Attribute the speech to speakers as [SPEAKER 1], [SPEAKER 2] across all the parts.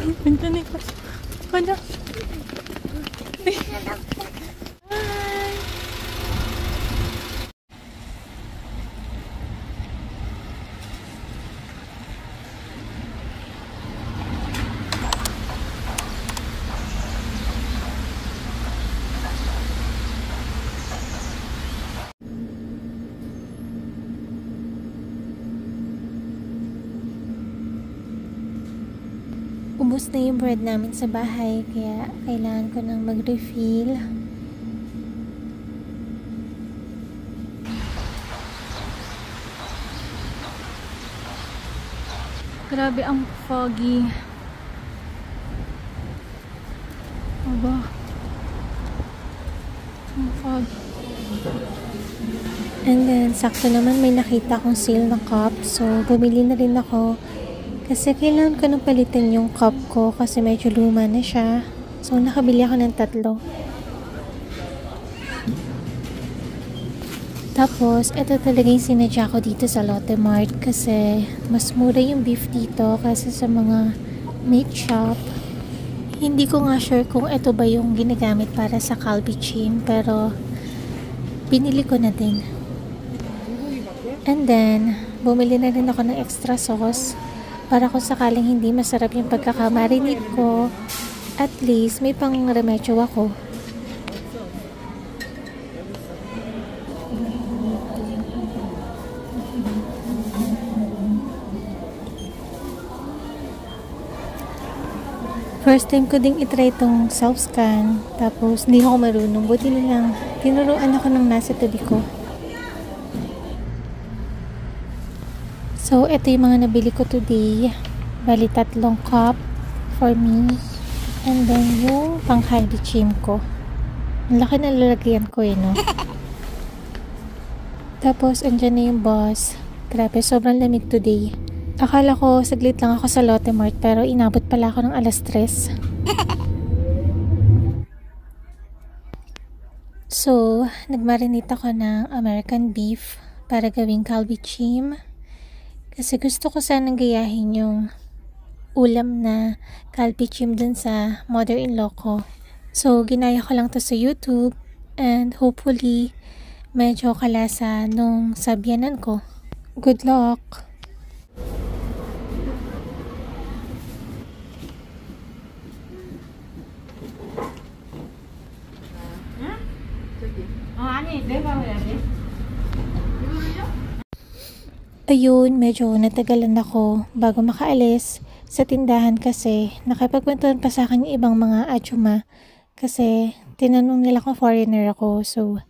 [SPEAKER 1] Nandiyan ikaw. Kanya.
[SPEAKER 2] Ubus na yung bread namin sa bahay, kaya kailangan ko nang mag-refill.
[SPEAKER 1] Grabe ang foggy. Aba. Ang fog.
[SPEAKER 2] And then, sakto naman may nakita akong sale na cup. So, bumili na rin ako. Kasi kailangan ko nang palitin yung cup ko kasi medyo luma na siya. So, nakabili ako ng 3. Tapos, ito talaga yung sinadya ko dito sa Lotte Mart kasi mas mura yung beef dito kasi sa mga meat shop. Hindi ko nga sure kung ito ba yung ginagamit para sa Kalbi Chim, pero binili ko na din. And then, bumili na rin ako ng extra sauce para kung sakaling hindi masarap yung pagkakamarinate ko, at least may pang remedyo ako. First time ko ding itry itong self-scan, tapos hindi ako marunong. Buti na lang, tinuruan ako ng nasa tabi ko. So, ito yung mga nabili ko today. Bali, 3 cup for me. And then, yung pang-Kalbi Chim ko. Ang laki na lalagyan ko no? Tapos, andyan na yung boss. Grabe, sobrang lamig today. Akala ko, saglit lang ako sa Lotte Mart, pero inabot pala ako ng alas 3. So, nagmarinate ako ng American beef para gawing Kalbi Chim. Kasi gusto ko sanang gayahin yung ulam na Kalbi Chim dun sa mother-in-law ko. So, ginaya ko lang to sa YouTube and hopefully medyo kalasa nung sabyanan ko. Good luck! Ayun, medyo natagalan ako bago makaalis sa tindahan kasi nakipagkwentuhan pa sa akin yung ibang mga atsuma kasi tinanong nila kung foreigner ako. So,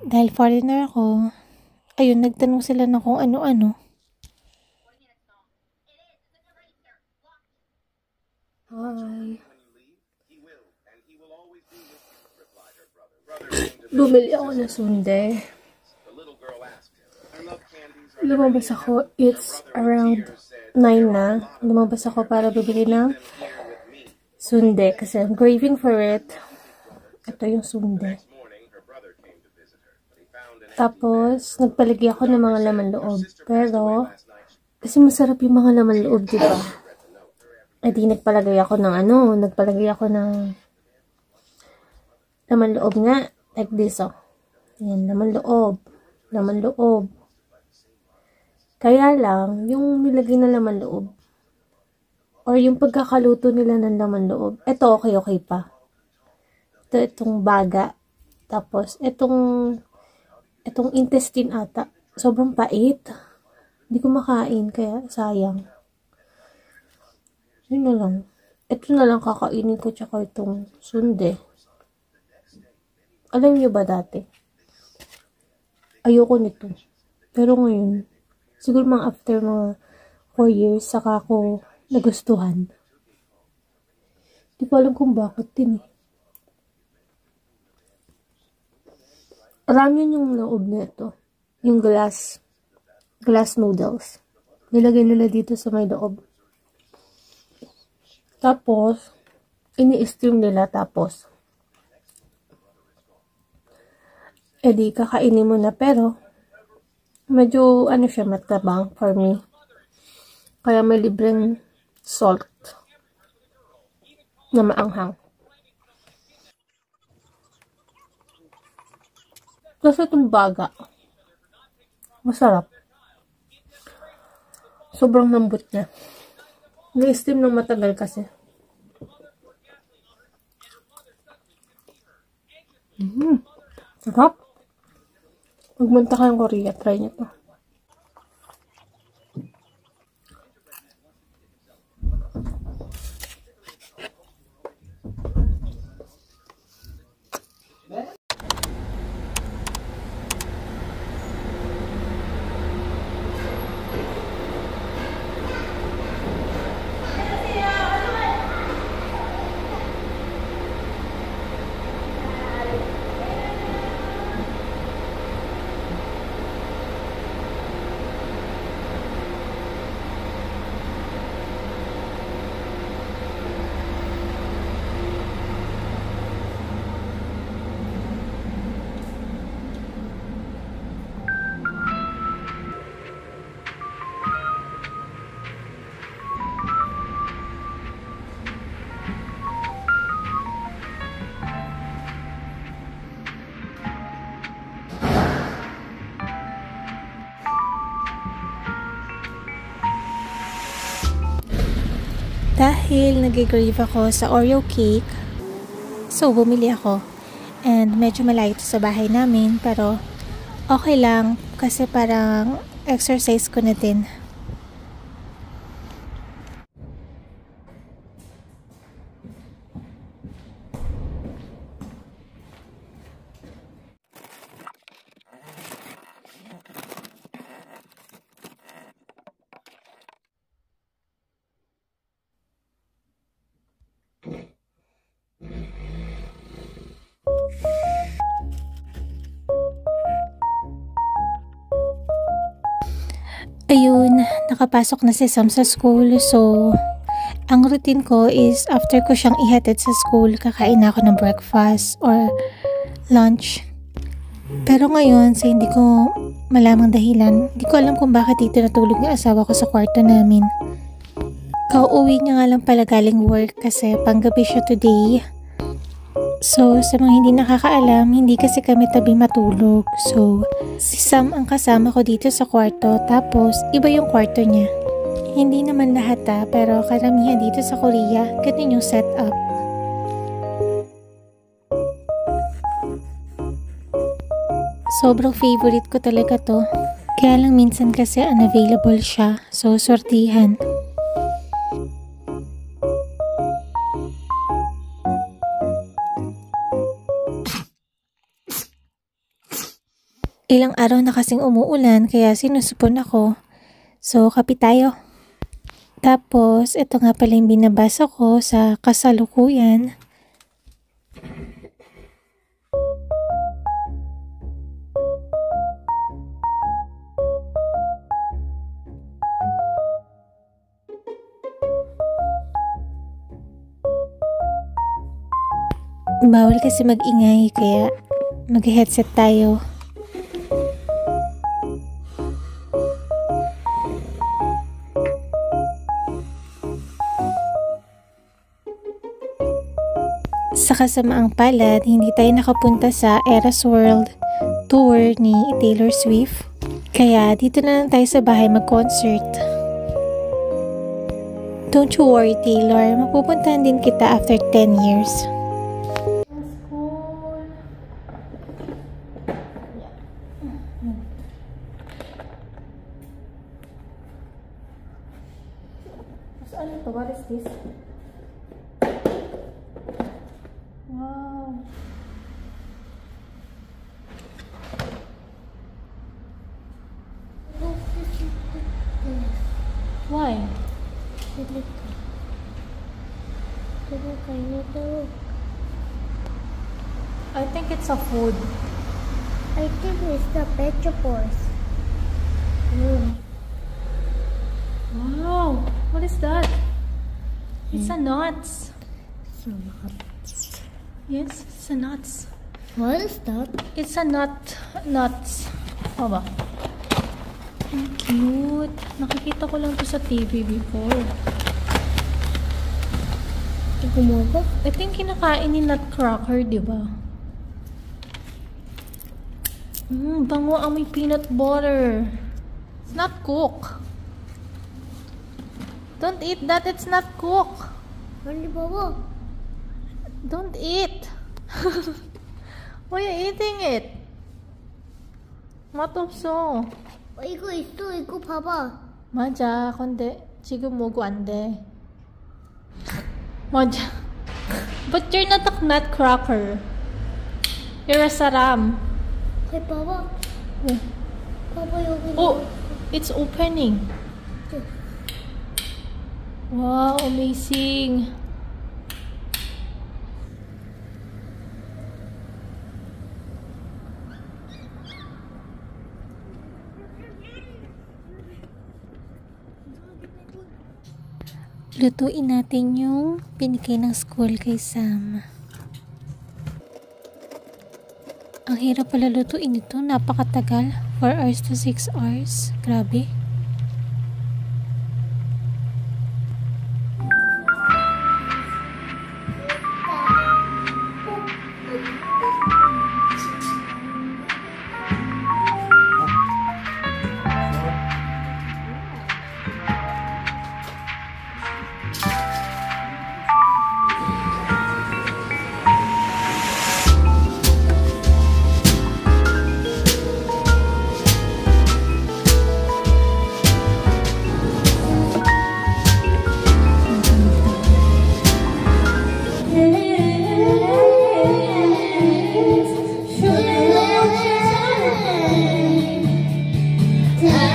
[SPEAKER 2] dahil foreigner ako, ayun, nagtanong sila na kung ano-ano.
[SPEAKER 1] Hi. Bumili ako ng sundae. Lumabas ako, it's around 9 na. Lumabas ako para bibili ng sundae kasi I'm craving for it. Ito yung sundae. Tapos, nagpalagi ako ng mga laman loob. Pero, kasi masarap yung mga laman loob, diba? E di nagpalagay ako ng nagpalagay ako ng laman loob nga. Like this, oh. Yan, laman loob. Laman loob. Kaya lang, yung nilagay na laman loob, or yung pagkakaluto nila ng laman loob, eto okay pa. Itong baga. Tapos, itong intestine ata, sobrang pait. Hindi ko makain, kaya sayang. Yun na lang. Ito na lang kakainin ko, tsaka itong sundae. Alam nyo ba dati? Ayoko nito. Pero ngayon, siguro mga after mga 4 years, saka ako nagustuhan. Di ko alam kung bakit din eh. Ramen yung loob nito. Yung glass noodles. Nilagay nila dito sa may loob. Tapos, ini-steam nila tapos. Edi, kakainin mo na pero medyo siya matabang for me. Kaya may libreng salt. na maanghang. Kasi itong baga, masarap. Sobrang lambot niya. Na-steam ng matagal kasi. Sarap. Pagmunta kayong Korea, try nyo to.
[SPEAKER 2] Dahil nag-crave ako sa Oreo cake, so bumili ako. And medyo malayo ito sa bahay namin, pero okay lang kasi parang exercise ko na din. Ayun, nakapasok na si Sam sa school, so ang routine ko is after ko siyang ihatid sa school, kakain ako ng breakfast or lunch. Pero ngayon, sa hindi ko malamang dahilan, hindi ko alam kung bakit dito natulog yung asawa ko sa kwarto namin. Kauuwi niya nga lang pala galing work kasi panggabi siya today. So, sa mga hindi nakakaalam, hindi kasi kami tabi matulog. So, si Sam ang kasama ko dito sa kwarto, tapos iba yung kwarto niya. Hindi naman lahat pero karamihan dito sa Korea, ganun yung setup. Sobrang favorite ko talaga to. Kaya lang minsan kasi unavailable siya, so sortihan. Ilang araw na kasing umuulan kaya sinusupon ako. So, kape tayo. Tapos, ito nga pala yung binabasa ko sa kasalukuyan. Bawal kasi mag-ingay kaya mag-headset tayo. Sa kasamaang palad, hindi tayo nakapunta sa Eras World tour ni Taylor Swift. Kaya dito na lang tayo sa bahay mag-concert. Don't you worry, Taylor. Mapupuntahan din kita after 10 years. Ano to? What is this? Wow. Why? I think it's a food.
[SPEAKER 3] I think it's the vegetables.
[SPEAKER 2] Wow. What is that? It's a nuts. Yes, it's a nuts.
[SPEAKER 3] What is that?
[SPEAKER 2] It's a nuts. O ba? Ang cute. Nakikita ko lang to sa TV before.
[SPEAKER 3] Kumaka?
[SPEAKER 2] Ito yung kinakain ni Nutcracker, di ba? Bango ang may peanut butter. It's not cooked. Don't eat that. It's not cooked.
[SPEAKER 3] Ano baba?
[SPEAKER 2] Don't eat. Why are you eating it? 맛없어.
[SPEAKER 3] 이거 있어. 이거 봐봐.
[SPEAKER 2] 맞아. 근데 지금 먹으면 안 돼. 맞아. But you're not a Nutcracker. You're a saram.
[SPEAKER 3] 봐봐.
[SPEAKER 2] 왜?
[SPEAKER 3] 봐봐 여기.
[SPEAKER 2] Oh, it's opening. Wow, amazing. Lutuin natin yung binigay ng school kay Sam. Ang hirap pala lutuin ito. Napakatagal. 4 hours to 6 hours. Grabe.
[SPEAKER 3] Yeah.